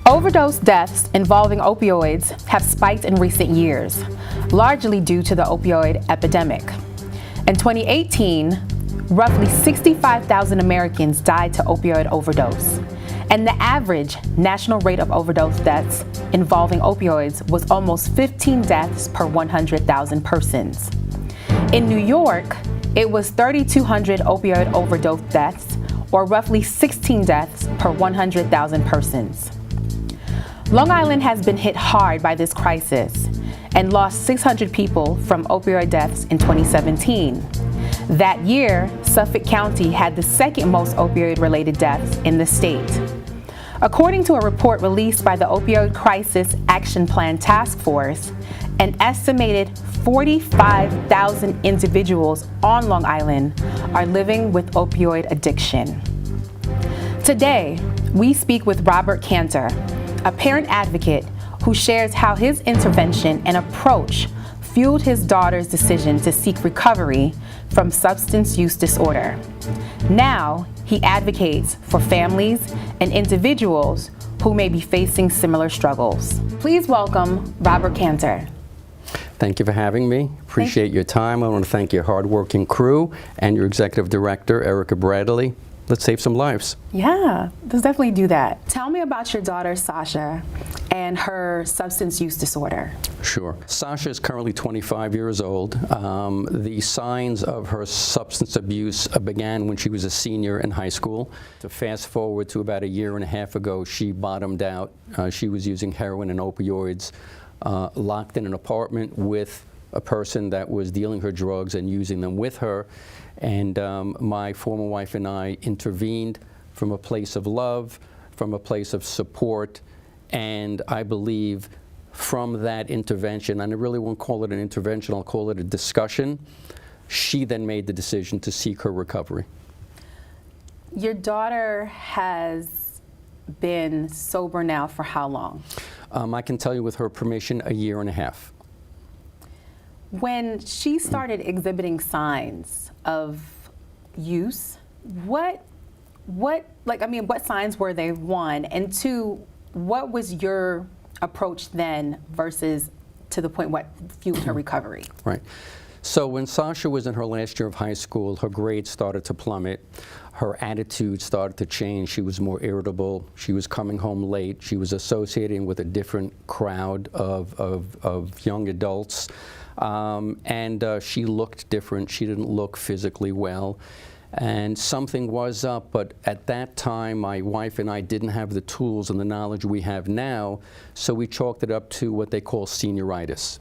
Overdose deaths involving opioids have spiked in recent years, largely due to the opioid epidemic. In 2018, roughly 65,000 Americans died to opioid overdose, and the average national rate of overdose deaths involving opioids was almost 15 deaths per 100,000 persons. In New York, it was 3,200 opioid overdose deaths, or roughly 16 deaths per 100,000 persons. Long Island has been hit hard by this crisis and lost 600 people from opioid deaths in 2017. That year, Suffolk County had the second most opioid-related deaths in the state. According to a report released by the Opioid Crisis Action Plan Task Force, an estimated 45,000 individuals on Long Island are living with opioid addiction. Today, we speak with Robert Kanter, a parent advocate who shares how his intervention and approach fueled his daughter's decision to seek recovery from substance use disorder. Now, he advocates for families and individuals who may be facing similar struggles. Please welcome Robert Kanter. Thank you for having me. Appreciate your time. I want to thank your hardworking crew and your executive director, Erica Bradley. Let's save some lives. Yeah, let's definitely do that. Tell me about your daughter, Sasha, and her substance use disorder. Sure. Sasha is currently 25 years old. The signs of her substance abuse began when she was a senior in high school. To fast forward to about a year and a half ago, she bottomed out. She was using heroin and opioids, locked in an apartment with a person that was dealing her drugs and using them with her. And my former wife and I intervened from a place of love, from a place of support, and I believe from that intervention, and I really won't call it an intervention, I'll call it a discussion, she then made the decision to seek her recovery. Your daughter has been sober now for how long? I can tell you with her permission, a year and a half. When she started exhibiting signs of use, what signs were they, one? And two, what was your approach then versus to the point what fueled her recovery? Right. So when Sasha was in her last year of high school, her grades started to plummet. Her attitude started to change. She was more irritable. She was coming home late. She was associating with a different crowd of young adults. She looked different. She didn't look physically well. And something was up, but at that time, my wife and I didn't have the tools and the knowledge we have now, so we chalked it up to what they call senioritis.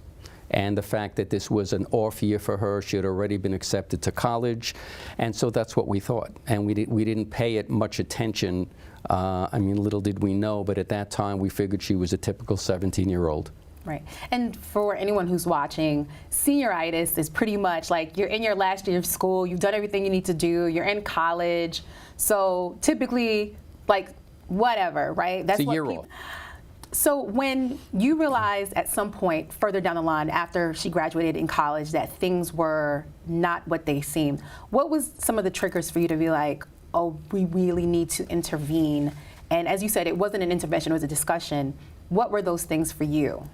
And the fact that this was an off year for her, she had already been accepted to college, and so that's what we thought. And we didn't pay it much attention. Little did we know, but at that time, we figured she was a typical 17-year-old. Right. And for anyone who's watching, senioritis is pretty much like you're in your last year of school, you've done everything you need to do, you're in college. So typically, like, whatever, right? That's it's a year old. So when you realized at some point further down the line after she graduated in college that things were not what they seemed, what was some of the triggers for you to be like, oh, we really need to intervene? And as you said, it wasn't an intervention, it was a discussion. What were those things for you?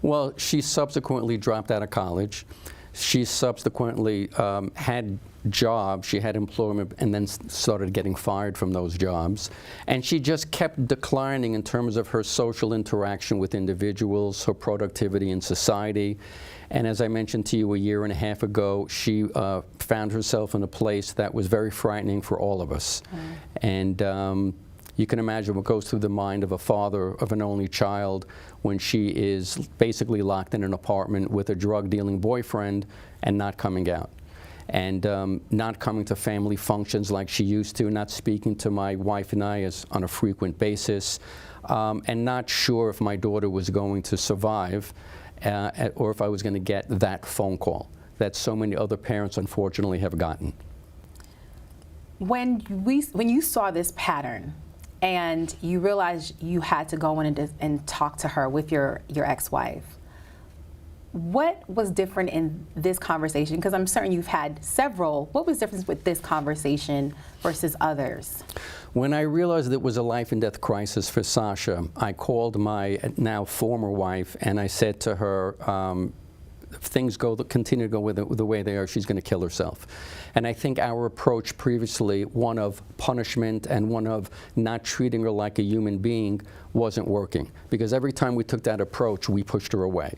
Well, she subsequently dropped out of college. She subsequently had jobs, she had employment, and then started getting fired from those jobs. And she just kept declining in terms of her social interaction with individuals, her productivity in society. And as I mentioned to you a year and a half ago, she found herself in a place that was very frightening for all of us. And you can imagine what goes through the mind of a father of an only child when she is basically locked in an apartment with a drug-dealing boyfriend and not coming out. And not coming to family functions like she used to, not speaking to my wife and I on a frequent basis, and not sure if my daughter was going to survive or if I was going to get that phone call that so many other parents unfortunately have gotten. When you saw this pattern, and you realized you had to go in and talk to her with your ex-wife, What was different in this conversation? Because I'm certain you've had several. What was the difference with this conversation versus others? When I realized it was a life and death crisis for Sasha, I called my now former wife and I said to her, if things continue to go the way they are, she's going to kill herself. And I think our approach previously, one of punishment and one of not treating her like a human being, wasn't working. Because every time we took that approach, we pushed her away.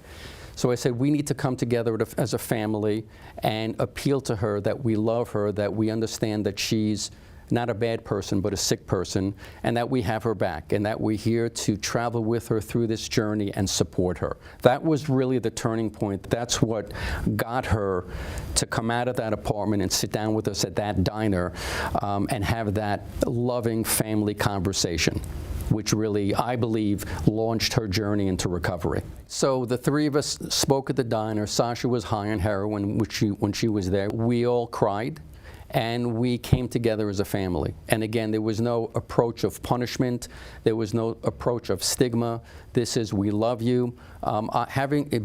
So I said, we need to come together as a family and appeal to her that we love her, that we understand that she's not a bad person, but a sick person, and that we have her back, and that we're here to travel with her through this journey and support her. That was really the turning point. That's what got her to come out of that apartment and sit down with us at that diner and have that loving family conversation, which really, I believe, launched her journey into recovery. So the three of us spoke at the diner. Sasha was high on heroin when she was there. We all cried, and we came together as a family. And again, there was no approach of punishment. There was no approach of stigma. This is, we love you.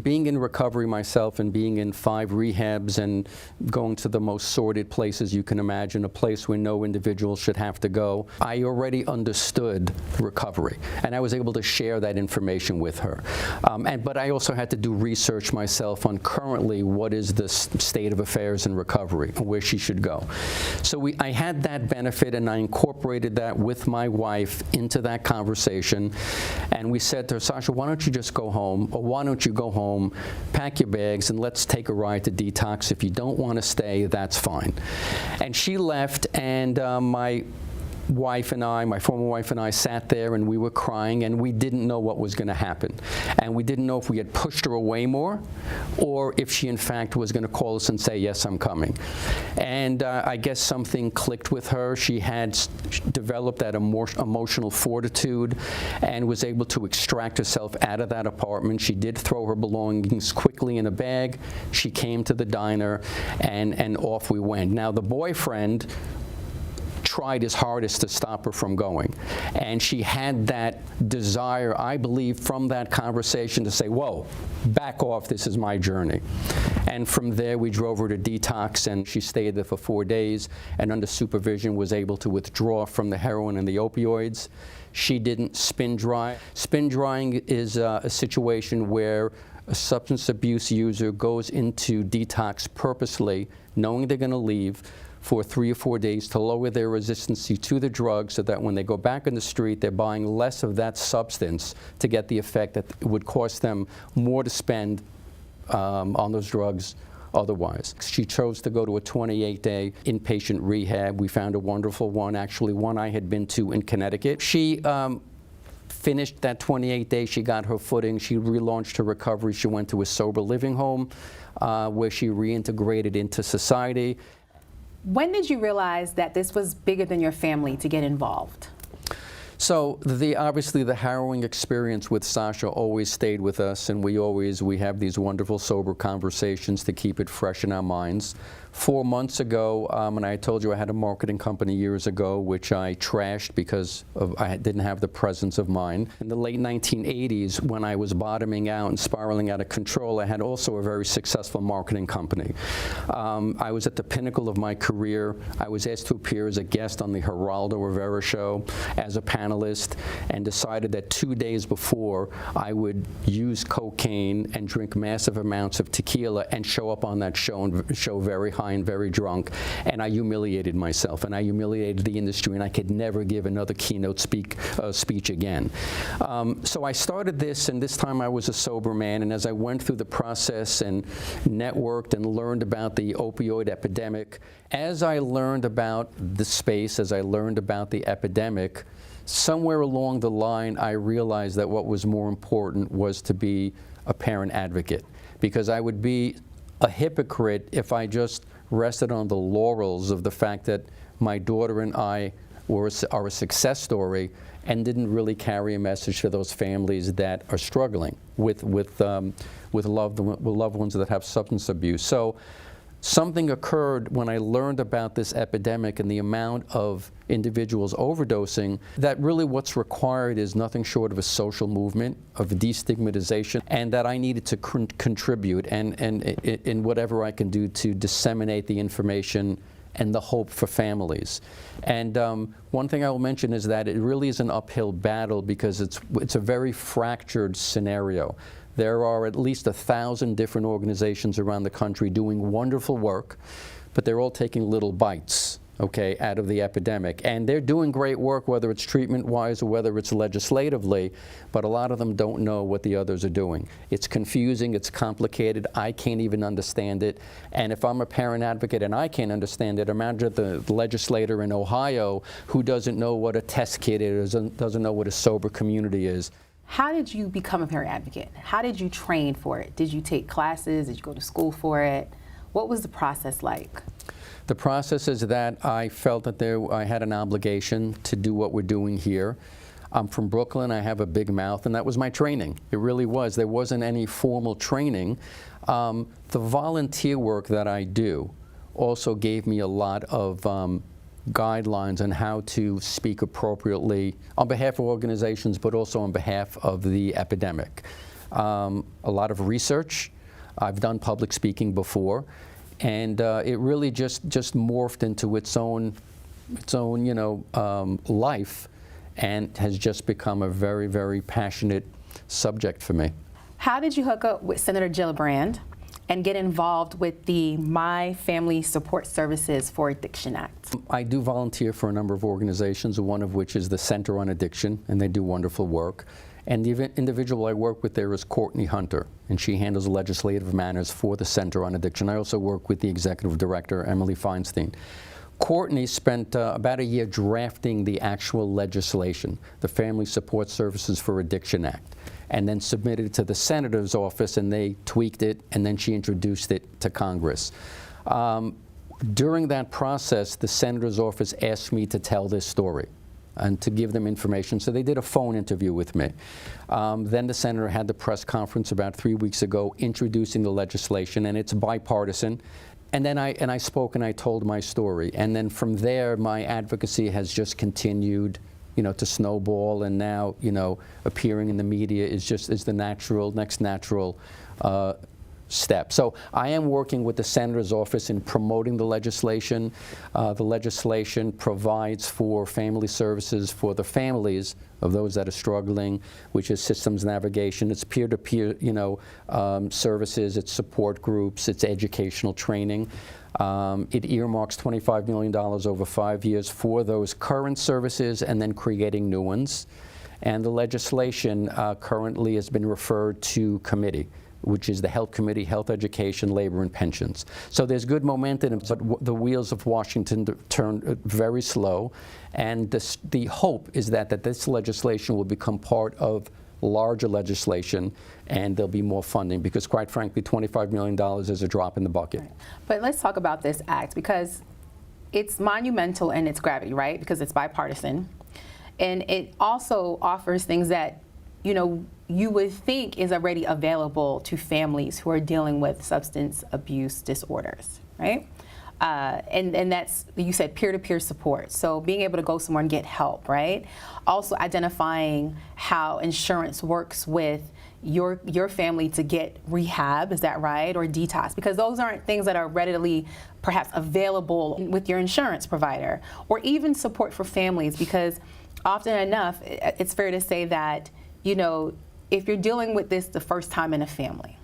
Being in recovery myself and being in 5 rehabs and going to the most sordid places you can imagine, a place where no individual should have to go, I already understood recovery. And I was able to share that information with her. But I also had to do research myself on currently what is the state of affairs in recovery and where she should go. So I had that benefit, and I incorporated that with my wife into that conversation. And we said to her, Sasha, why don't you just go home? Or why don't you go home, pack your bags, and let's take a ride to detox. If you don't want to stay, that's fine. And she left, and my former wife and I sat there and we were crying, and we didn't know what was going to happen. And we didn't know if we had pushed her away more or if she in fact was going to call us and say, yes, I'm coming. And I guess something clicked with her. She had developed that emotional fortitude and was able to extract herself out of that apartment. She did throw her belongings quickly in a bag. She came to the diner, and off we went. Now, the boyfriend tried his hardest to stop her from going. And she had that desire, I believe, from that conversation to say, whoa, back off, this is my journey. And from there, we drove her to detox, and she stayed there for 4 days, and under supervision was able to withdraw from the heroin and the opioids. She didn't spin dry. Spin drying is a situation where a substance abuse user goes into detox purposely, knowing they're going to leave, for 3 or 4 days to lower their resistance to the drug, so that when they go back in the street, they're buying less of that substance to get the effect that it would cost them more to spend on those drugs otherwise. She chose to go to a 28-day inpatient rehab. We found a wonderful one, actually one I had been to in Connecticut. She finished that 28 days, she got her footing, she relaunched her recovery, she went to a sober living home where she reintegrated into society. When did you realize that this was bigger than your family to get involved? So obviously the harrowing experience with Sasha always stayed with us, and we have these wonderful sober conversations to keep it fresh in our minds. 4 months ago, and I told you I had a marketing company years ago, which I trashed because I didn't have the presence of mind. In the late 1980s, when I was bottoming out and spiraling out of control, I had also a very successful marketing company. I was at the pinnacle of my career. I was asked to appear as a guest on the Geraldo Rivera show as a panelist, and decided that 2 days before I would use cocaine and drink massive amounts of tequila and show up on that show and show very high and very drunk, and I humiliated myself, and I humiliated the industry, and I could never give another keynote speech again. So I started this, and this time I was a sober man, and as I went through the process and networked and learned about the opioid epidemic, as I learned about the space, as I learned about the epidemic, somewhere along the line I realized that what was more important was to be a parent advocate, because I would be a hypocrite if I just rested on the laurels of the fact that my daughter and I are a success story and didn't really carry a message to those families that are struggling with loved ones that have substance abuse. So something occurred when I learned about this epidemic and the amount of individuals overdosing, that really what's required is nothing short of a social movement, of destigmatization, and that I needed to contribute and in whatever I can do to disseminate the information and the hope for families. And one thing I will mention is that it really is an uphill battle because it's a very fractured scenario. There are at least 1,000 different organizations around the country doing wonderful work, but they're all taking little bites, okay, out of the epidemic. And they're doing great work, whether it's treatment-wise or whether it's legislatively, but a lot of them don't know what the others are doing. It's confusing, it's complicated, I can't even understand it. And if I'm a parent advocate and I can't understand it, imagine the legislator in Ohio who doesn't know what a test kit is, doesn't know what a sober community is. How did you become a parent advocate? How did you train for it? Did you take classes? Did you go to school for it? What was the process like? The process is that I felt that I had an obligation to do what we're doing here. I'm from Brooklyn, I have a big mouth, and that was my training. It really was. There wasn't any formal training. The volunteer work that I do also gave me a lot of guidelines on how to speak appropriately on behalf of organizations, but also on behalf of the epidemic. A lot of research. I've done public speaking before, and it really just morphed into its own life, and has just become a very, very passionate subject for me. How did you hook up with Senator Gillibrand and get involved with the My Family Support Services for Addiction Act? I do volunteer for a number of organizations, one of which is the Center on Addiction, and they do wonderful work. And the individual I work with there is Courtney Hunter, and she handles legislative matters for the Center on Addiction. I also work with the executive director, Emily Feinstein. Courtney spent about a year drafting the actual legislation, the Family Support Services for Addiction Act, and then submitted it to the senator's office, and they tweaked it, and then she introduced it to Congress. During that process, the senator's office asked me to tell this story and to give them information, so they did a phone interview with me. Then the senator had the press conference about 3 weeks ago introducing the legislation, and it's bipartisan. And then I spoke and I told my story, and then from there my advocacy has just continued, to snowball, and now, appearing in the media is the next natural step. So I am working with the senator's office in promoting the legislation. The legislation provides for family services for the families of those that are struggling, which is systems navigation, it's peer-to-peer, services, it's support groups, it's educational training. It earmarks $25 million over 5 years for those current services and then creating new ones. And the legislation currently has been referred to committee, which is the Health Committee, Health, Education, Labor, and Pensions. So there's good momentum, but the wheels of Washington turn very slow. And the hope is that this legislation will become part of larger legislation, and there'll be more funding, because quite frankly, $25 million is a drop in the bucket. Right. But let's talk about this act, because it's monumental in its gravity, right? Because it's bipartisan. And it also offers things that, you would think is already available to families who are dealing with substance abuse disorders, right? And that's, you said, peer-to-peer support. So being able to go somewhere and get help, right? Also identifying how insurance works with your family to get rehab, is that right? Or detox, because those aren't things that are readily perhaps available with your insurance provider. Or even support for families, because often enough, it's fair to say that, if you're dealing with this the first time in a family,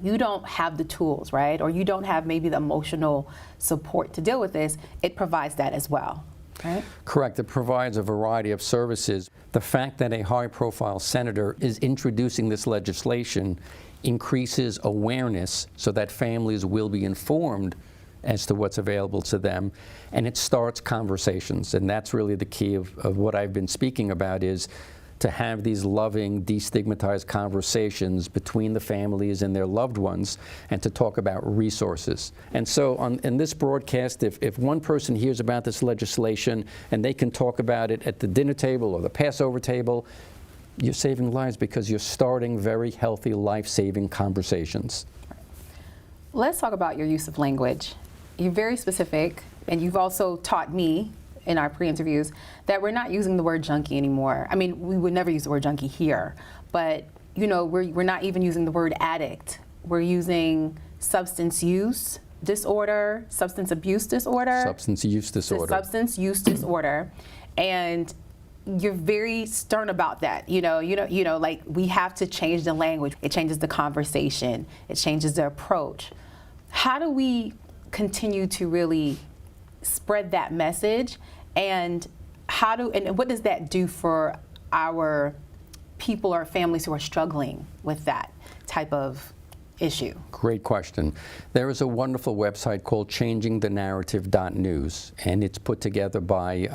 you don't have the tools, right? Or you don't have maybe the emotional support to deal with this. It provides that as well, right? Correct. It provides a variety of services. The fact that a high-profile senator is introducing this legislation increases awareness so that families will be informed as to what's available to them, and it starts conversations. And that's really the key of what I've been speaking about, is to have these loving, destigmatized conversations between the families and their loved ones, and to talk about resources. And so in this broadcast, if one person hears about this legislation and they can talk about it at the dinner table or the Passover table, you're saving lives, because you're starting very healthy, life-saving conversations. Let's talk about your use of language. You're very specific, and you've also taught me in our pre-interviews that we're not using the word junkie anymore. I mean, we would never use the word junkie here, but you know, we're not even using the word addict. We're using substance use disorder, substance abuse disorder. Substance use disorder. Substance use disorder, and you're very stern about that. You know, like we have to change the language. It changes the conversation. It changes the approach. How do we continue to really spread that message, and what does that do for our people or families who are struggling with that type of issue? Great question. There is a wonderful website called changingthenarrative.news, and it's put together by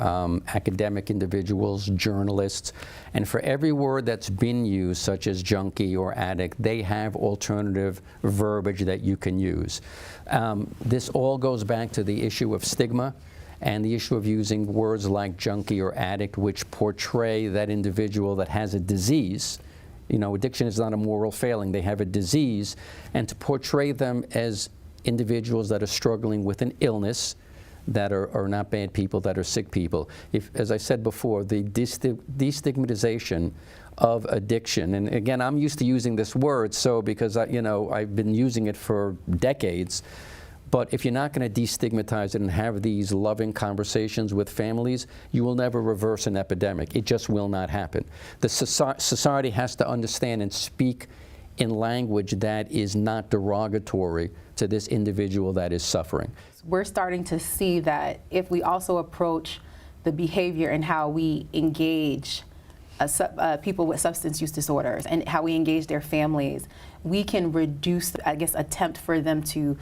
academic individuals, journalists, and for every word that's been used, such as junkie or addict, they have alternative verbiage that you can use. This all goes back to the issue of stigma and the issue of using words like junkie or addict, which portray that individual that has a disease. You know, addiction is not a moral failing. They have a disease, and to portray them as individuals that are struggling with an illness, that are not bad people, that are sick people. As I said before, the destigmatization of addiction, and again, I'm used to using this word, so because I've been using it for decades. But if you're not going to destigmatize it and have these loving conversations with families, you will never reverse an epidemic. It just will not happen. The society has to understand and speak in language that is not derogatory to this individual that is suffering. We're starting to see that if we also approach the behavior and how we engage people with substance use disorders and how we engage their families, we can reduce, attempt for them to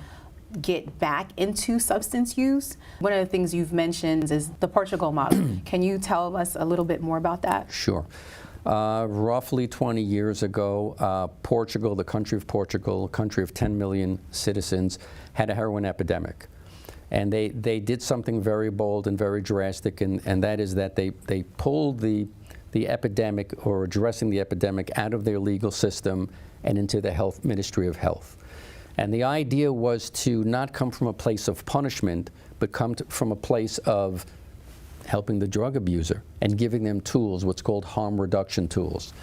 get back into substance use. One of the things you've mentioned is the Portugal model. Can you tell us a little bit more about that? Sure. Roughly 20 years ago, Portugal, the country of Portugal, a country of 10 million citizens, had a heroin epidemic. And they did something very bold and very drastic, and that is that they pulled the epidemic, or addressing the epidemic, out of their legal system and into the Ministry of Health. And the idea was to not come from a place of punishment, but come from a place of helping the drug abuser and giving them tools, what's called harm reduction tools.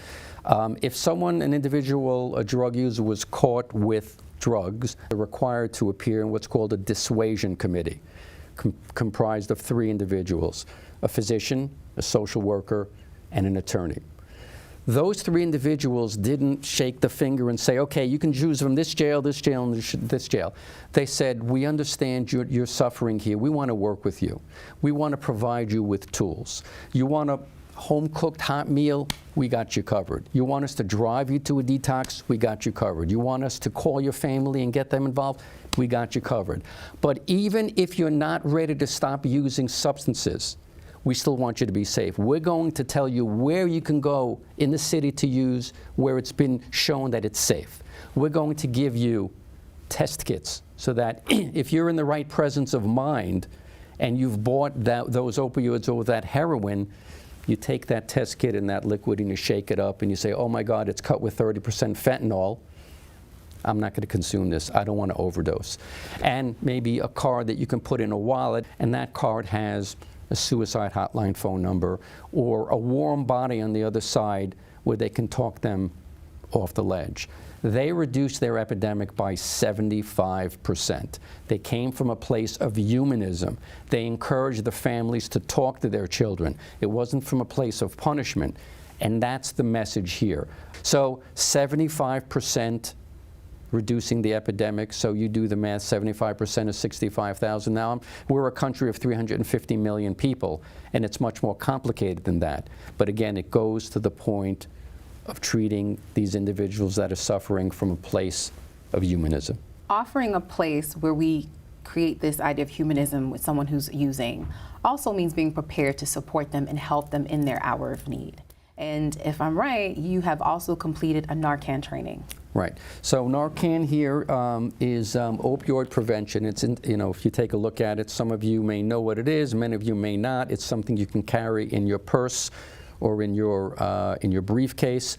If an individual, a drug user, was caught with drugs, they're required to appear in what's called a dissuasion committee, comprised of 3 individuals: a physician, a social worker, and an attorney. Those 3 individuals didn't shake the finger and say, okay, you can choose from this jail, and this jail. They said, we understand you're suffering here. We want to work with you. We want to provide you with tools. You want a home-cooked hot meal? We got you covered. You want us to drive you to a detox? We got you covered. You want us to call your family and get them involved? We got you covered. But even if you're not ready to stop using substances, we still want you to be safe. We're going to tell you where you can go in the city to use, where it's been shown that it's safe. We're going to give you test kits so that if you're in the right presence of mind and you've bought those opioids or that heroin, you take that test kit and that liquid and you shake it up and you say, oh my God, it's cut with 30% fentanyl. I'm not going to consume this. I don't want to overdose. And maybe a card that you can put in a wallet, and that card has a suicide hotline phone number or a warm body on the other side where they can talk them off the ledge. They reduced their epidemic by 75%. They came from a place of humanism. They encouraged the families to talk to their children. It wasn't from a place of punishment, and that's the message here. So 75% reducing the epidemic, so you do the math, 75% of 65,000. Now, we're a country of 350 million people, and it's much more complicated than that. But again, it goes to the point of treating these individuals that are suffering from a place of humanism. Offering a place where we create this idea of humanism with someone who's using also means being prepared to support them and help them in their hour of need. And if I'm right, you have also completed a Narcan training. Right. So Narcan here is opioid prevention. It's if you take a look at it, some of you may know what it is, many of you may not. It's something you can carry in your purse or in your briefcase.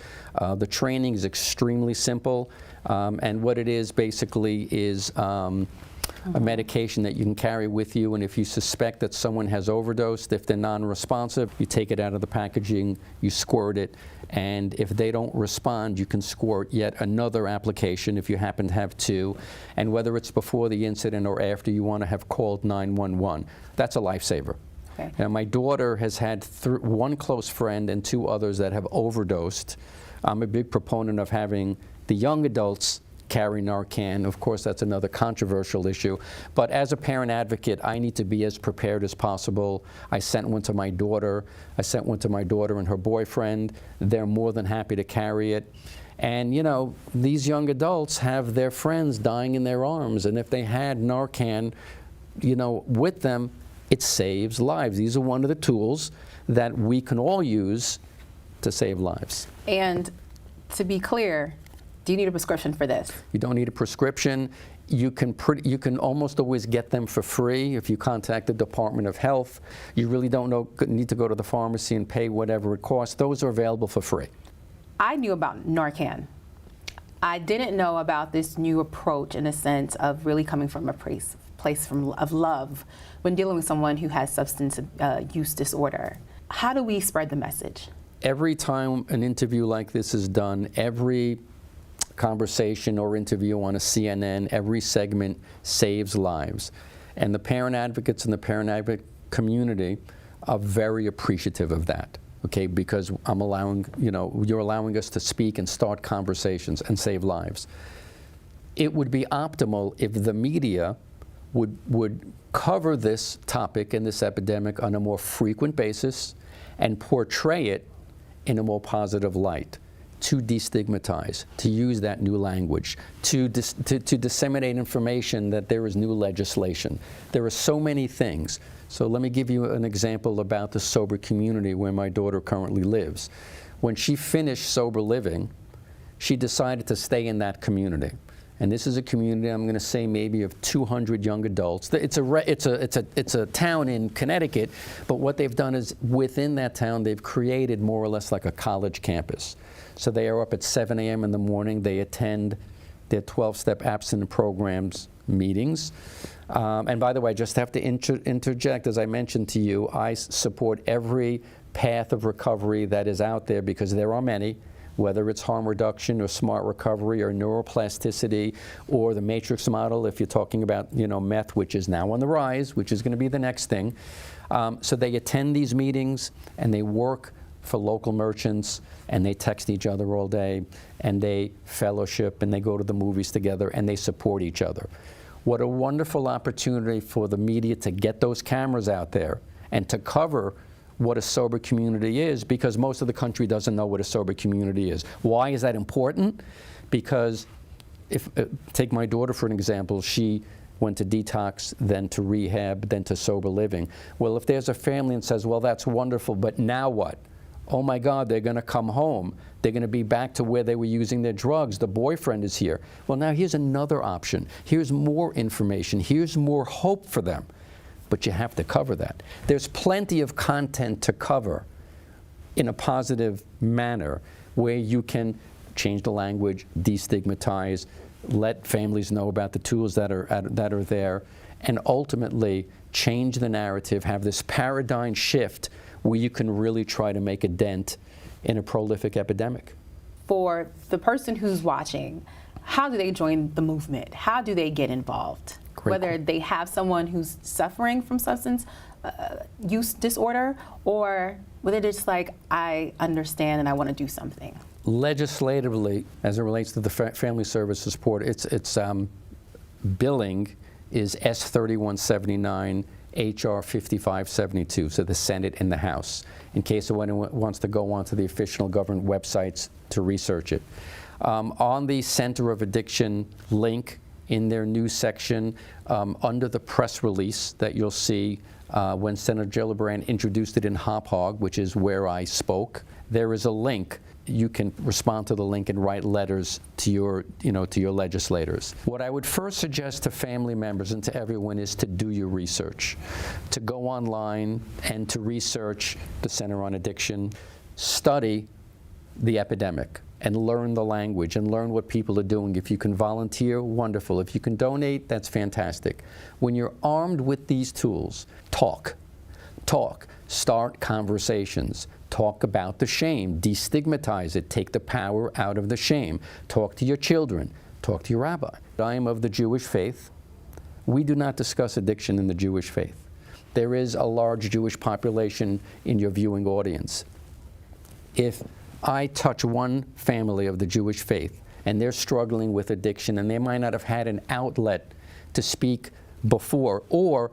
The training is extremely simple, and what it is basically is a medication that you can carry with you, and if you suspect that someone has overdosed, if they're non-responsive, you take it out of the packaging, you squirt it, and if they don't respond, you can squirt yet another application if you happen to have two, and whether it's before the incident or after, you want to have called 911. That's a lifesaver. Okay. Now, my daughter has had one close friend and two others that have overdosed. I'm a big proponent of having the young adults carry Narcan. Of course, that's another controversial issue. But as a parent advocate, I need to be as prepared as possible. I sent one to my daughter. I sent one to my daughter and her boyfriend. They're more than happy to carry it. And, you know, these young adults have their friends dying in their arms. And if they had Narcan, you know, with them, it saves lives. These are one of the tools that we can all use to save lives. And to be clear, do you need a prescription for this? You don't need a prescription. You can almost always get them for free if you contact the Department of Health. You really don't need to go to the pharmacy and pay whatever it costs. Those are available for free. I knew about Narcan. I didn't know about this new approach in a sense of really coming from a place of love when dealing with someone who has substance use disorder. How do we spread the message? Every time an interview like this is done, every conversation or interview on a CNN, every segment saves lives. And the parent advocates and the parent advocate community are very appreciative of that, okay, because I'm allowing, you know, you're allowing us to speak and start conversations and save lives. It would be optimal if the media would cover this topic and this epidemic on a more frequent basis and portray it in a more positive light, to destigmatize, to use that new language, to disseminate information that there is new legislation. There are so many things. So let me give you an example about the sober community where my daughter currently lives. When she finished sober living, she decided to stay in that community. And this is a community, I'm going to say maybe of 200 young adults. It's a town in Connecticut, but what they've done is within that town, they've created more or less like a college campus. So they are up at 7 a.m. in the morning. They attend their 12-step abstinence programs meetings. And by the way, I just have to interject, as I mentioned to you, I support every path of recovery that is out there because there are many, whether it's harm reduction or smart recovery or neuroplasticity or the matrix model, if you're talking about, you know, meth, which is now on the rise, which is going to be the next thing. So they attend these meetings and they work for local merchants and they text each other all day and they fellowship and they go to the movies together and they support each other. What a wonderful opportunity for the media to get those cameras out there and to cover what a sober community is, because most of the country doesn't know what a sober community is. Why is that important? Because if take my daughter for an example, she went to detox, then to rehab, then to sober living. Well, if there's a family and says, well, that's wonderful, but now what? Oh my God, they're going to come home. They're going to be back to where they were using their drugs. The boyfriend is here. Well, now here's another option. Here's more information. Here's more hope for them. But you have to cover that. There's plenty of content to cover in a positive manner where you can change the language, destigmatize, let families know about the tools that are there, and ultimately change the narrative, have this paradigm shift where you can really try to make a dent in a prolific epidemic. For the person who's watching, how do they join the movement? How do they get involved? Whether they have someone who's suffering from substance use disorder, or whether they're just like, I understand and I want to do something. Legislatively, as it relates to the Family Services Support, its billing is S3179, HR 5572, so the Senate and the House, in case anyone wants to go onto the official government websites to research it. On the Center of Addiction link, in their news section, under the press release that you'll see when Senator Gillibrand introduced it in Hop Hog, which is where I spoke, there is a link. You can respond to the link and write letters to your legislators. What I would first suggest to family members and to everyone is to do your research, to go online and to research the Center on Addiction, study the epidemic and learn the language and learn what people are doing. If you can volunteer, wonderful. If you can donate, that's fantastic. When you're armed with these tools, talk, start conversations, talk about the shame, destigmatize it, take the power out of the shame, talk to your children, talk to your rabbi. I am of the Jewish faith. We do not discuss addiction in the Jewish faith. There is a large Jewish population in your viewing audience. If I touch one family of the Jewish faith and they're struggling with addiction and they might not have had an outlet to speak before, or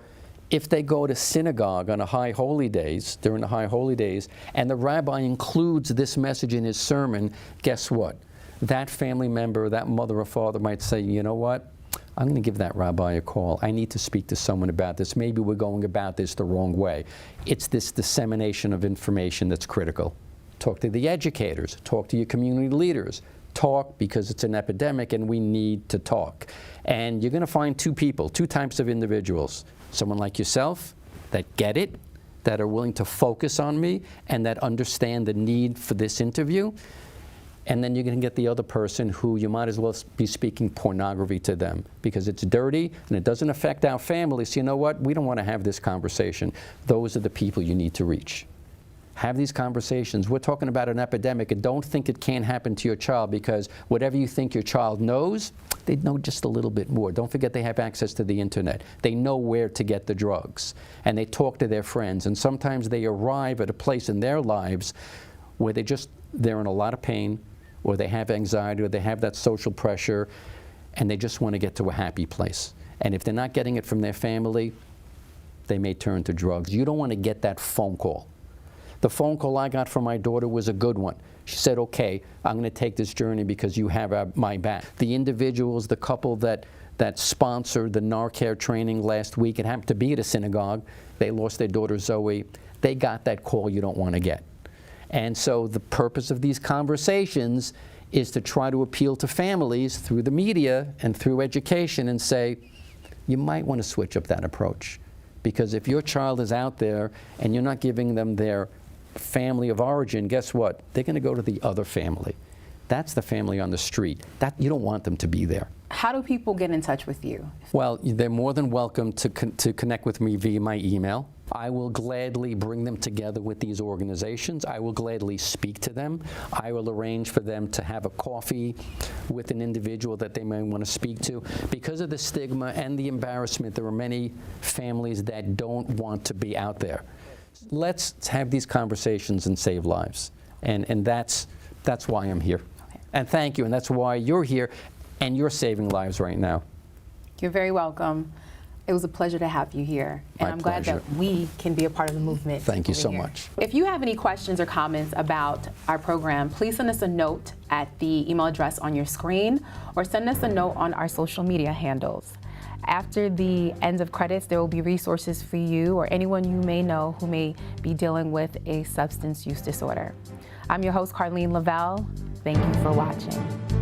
if they go to synagogue on high holy days, during the high holy days, and the rabbi includes this message in his sermon, guess what? That family member, that mother or father might say, you know what? I'm going to give that rabbi a call. I need to speak to someone about this. Maybe we're going about this the wrong way. It's this dissemination of information that's critical. Talk to the educators. Talk to your community leaders. Talk, because it's an epidemic and we need to talk. And you're going to find two types of individuals. Someone like yourself that get it, that are willing to focus on me, and that understand the need for this interview. And then you're going to get the other person who you might as well be speaking pornography to them because it's dirty and it doesn't affect our families. So you know what? We don't want to have this conversation. Those are the people you need to reach. Have these conversations. We're talking about an epidemic, and don't think it can't happen to your child, because whatever you think your child knows, they know just a little bit more. Don't forget they have access to the internet. They know where to get the drugs, and they talk to their friends, and sometimes they arrive at a place in their lives where they're in a lot of pain, or they have anxiety, or they have that social pressure, and they just want to get to a happy place. And if they're not getting it from their family, they may turn to drugs. You don't want to get that phone call. The phone call I got from my daughter was a good one. She said, okay, I'm going to take this journey because you have my back. The individuals, the couple that sponsored the NARCare training last week, it happened to be at a synagogue. They lost their daughter Zoe. They got that call you don't want to get. And so the purpose of these conversations is to try to appeal to families through the media and through education and say, you might want to switch up that approach. Because if your child is out there and you're not giving them their family of origin, guess what? They're going to go to the other family. That's the family on the street. You don't want them to be there. How do people get in touch with you? Well, they're more than welcome to connect with me via my email. I will gladly bring them together with these organizations. I will gladly speak to them. I will arrange for them to have a coffee with an individual that they may want to speak to. Because of the stigma and the embarrassment, there are many families that don't want to be out there. Let's have these conversations and save lives. And that's why I'm here. Okay. And thank you, and that's why you're here, and you're saving lives right now. You're very welcome. It was a pleasure to have you here, and I'm glad that we can be a part of the movement. Thank you so here. much. If you have any questions or comments about our program, please send us a note at the email address on your screen, or send us a note on our social media handles. After the end of credits, there will be resources for you or anyone you may know who may be dealing with a substance use disorder. I'm your host, Carlene Lavelle. Thank you for watching.